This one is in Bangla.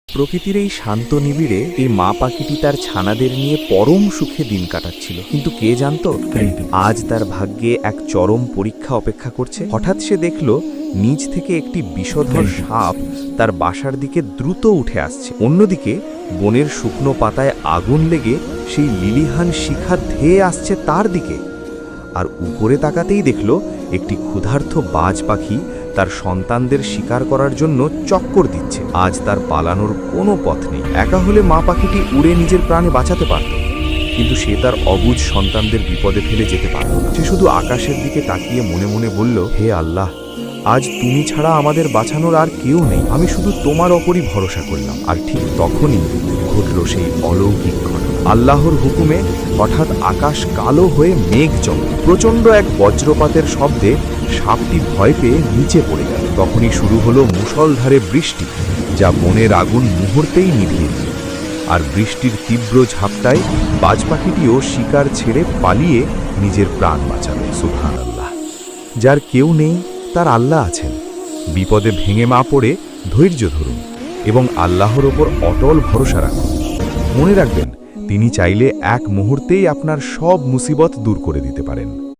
প্রকৃতির এই শান্ত নিবিড়ে এই মা পাখিটি তার ছানাদের নিয়ে পরম সুখে দিন কাটাচ্ছিল। কিন্তু কে জানতো আজ তার ভাগ্যে এক চরম পরীক্ষা অপেক্ষা করছে। হঠাৎ সে দেখল নিচ থেকে একটি বিষধর সাপ তার বাসার দিকে দ্রুত উঠে আসছে। অন্যদিকে বনের শুকনো পাতায় আগুন লেগে সেই লিলিহান শিখা ধেয়ে আসছে তার দিকে। আর উপরে তাকাতেই দেখল একটি ক্ষুধার্ত বাজ পাখি তার সন্তানদের শিকার করার জন্য চক্কর দিচ্ছে। আজ তার পালানোর কোনো পথ নেই। একা হলে মা পাখিটি উড়ে নিজের প্রাণে বাঁচাতে পারত, কিন্তু সে তার অবুঝ সন্তানদের বিপদে ফেলে যেতে পারত না। সে শুধু আকাশের দিকে তাকিয়ে মনে মনে বলল, হে আল্লাহ, আজ তুমি ছাড়া আমাদের বাঁচানোর আর কেউ নেই। আমি শুধু তোমার ওপরই ভরসা করলাম। আর ঠিক তখনই ঘটল সেই অলৌকিক ঘটনা। আল্লাহর হুকুমে হঠাৎ আকাশ কালো হয়ে মেঘ জমল। প্রচণ্ড এক বজ্রপাতের শব্দে সাপটি ভয় পেয়ে নিচে পড়ে গেল। তখনই শুরু হলো মুষলধারে বৃষ্টি, যা বনের আগুন মুহূর্তেই নিভিয়ে দিল। আর বৃষ্টির তীব্র ঝাপটায় বাজ পাখিটিও শিকার ছেড়ে পালিয়ে নিজের প্রাণ বাঁচাল। সুবহানাল্লাহ। যার কেউ নেই তার আল্লাহ আছেন। বিপদে ভেঙে মা পড়ে ধৈর্য ধরুন এবং আল্লাহর ওপর অটল ভরসা রাখুন। মনে রাখবেন, তিনি চাইলে এক মুহূর্তেই আপনার সব মুসিবত দূর করে দিতে পারেন।